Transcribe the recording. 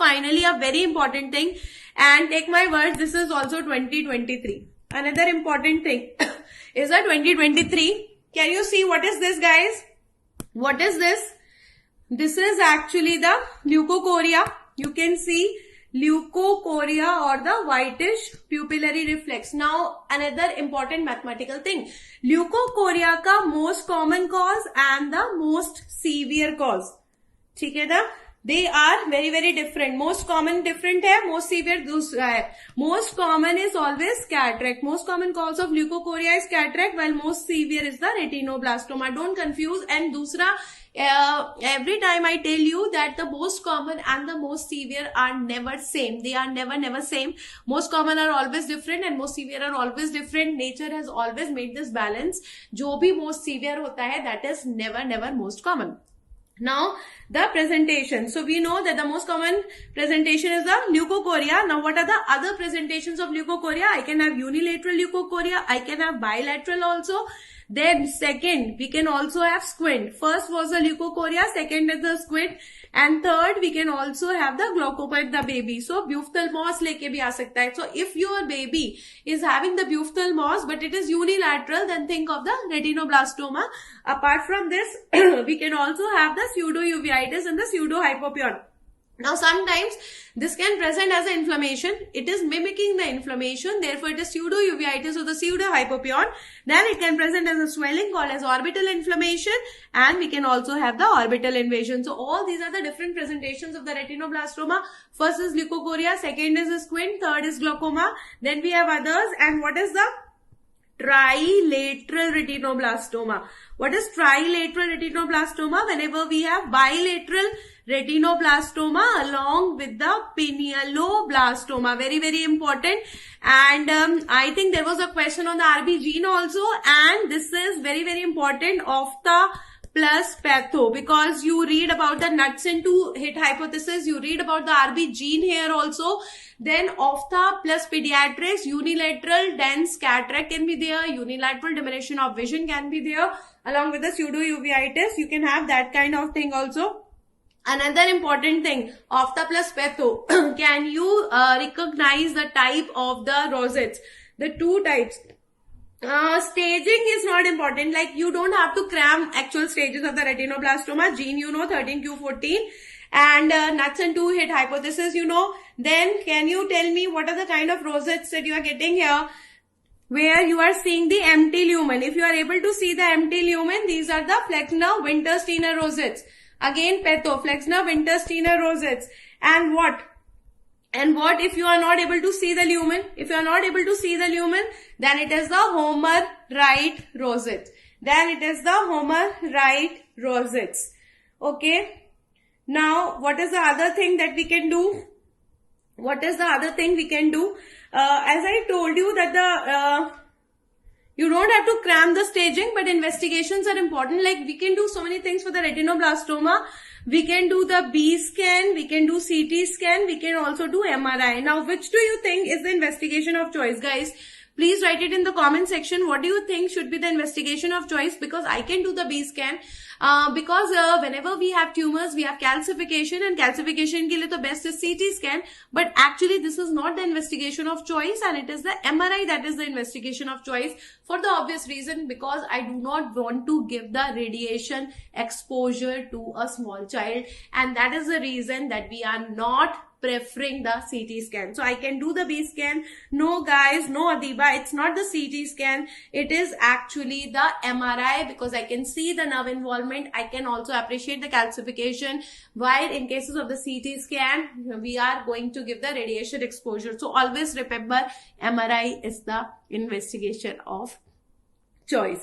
finally a very important thing, and take my words, this is also 2023. Another important thing is a 2023. Can you see what is this, guys? What is this? This is actually the leukocoria. You can see leukocoria or the whitish pupillary reflex. Now another important mathematical thing, leukocoria का most common cause and the most severe cause, ठीक है ना? They are very very different. Most common different है, most severe दूसरा है. Most common is always cataract. Most common cause of leukocoria is cataract, while most severe is the retinoblastoma. Don't confuse. And दूसरा, every time I tell you that the most common and the most severe are never same. They are never same. Most common are always different and most severe are always different. Nature has always made this balance. जो भी most severe होता है, that is never most common. Now the presentation. So we know that the most common presentation is the leukocoria. Now what are the other presentations of leukocoria? I can have unilateral leukocoria. I can have bilateral also. Then second, we can also have squint. First was the leukocoria, second is the squint, and third we can also have the glaucoma in the baby. So buphtalmos leke bhi aa sakta hai. So if your baby is having the buphtalmos but it is unilateral, then think of the retinoblastoma. Apart from this, we can also have the pseudo-uveitis and the pseudo-hypopyon. Now sometimes this can present as an inflammation. It is mimicking the inflammation, therefore it is pseudo-uveitis or the pseudo-hypopyon. Then it can present as a swelling called as orbital inflammation, and we can also have the orbital invasion. So all these are the different presentations of the retinoblastoma. First is leukocoria, second is squint, third is glaucoma, then we have others. And what is the trilateral retinoblastoma? What is trilateral retinoblastoma? Whenever we have bilateral retinoblastoma along with the pinealoblastoma. Very very important. And I think there was a question on the RB gene also, and this is very very important of the plus patho, because you read about the Knudsen 2 hit hypothesis, you read about the RB gene here also. Then ophtha plus pediatrics, unilateral dense cataract can be there, unilateral diminution of vision can be there, along with the pseudo-uveitis. You can have that kind of thing also. Another important thing, ophtha plus patho, can you recognize the type of the rosettes? The two types. Staging is not important. Like, you don't have to cram actual stages of the retinoblastoma. Gene, you know, 13q14, and Knudsen 2 hit hypothesis, you know. Then can you tell me what are the kind of rosettes that you are getting here, where you are seeing the empty lumen? If you are able to see the empty lumen, these are the Flexner Winter-Steiner rosettes. Again, patho, Flexner Winter-Steiner rosettes. And what? And what if you are not able to see the lumen? If you are not able to see the lumen, then it is the Homer-Wright rosette. Then it is the Homer-Wright rosettes. Okay. Now, what is the other thing that we can do? What is the other thing we can do? As I told you that the you don't have to cram the staging, but investigations are important. Like, we can do so many things for the retinoblastoma. We can do the B scan, we can do CT scan, we can also do MRI. Now, which do you think is the investigation of choice, guys? Please write it in the comment section. What do you think should be the investigation of choice? Because I can do the B scan. Because whenever we have tumors, we have calcification, and calcification ke liye to best is CT scan. But actually, this is not the investigation of choice, and it is the MRI that is the investigation of choice, for the obvious reason, because I do not want to give the radiation exposure to a small child, and that is the reason that we are not preferring the CT scan. So I can do the B scan. No guys, no Adiba, it's not the CT scan. It is actually the MRI, because I can see the nerve involvement. I can also appreciate the calcification. While in cases of the CT scan, we are going to give the radiation exposure. So always remember, MRI is the investigation of choice.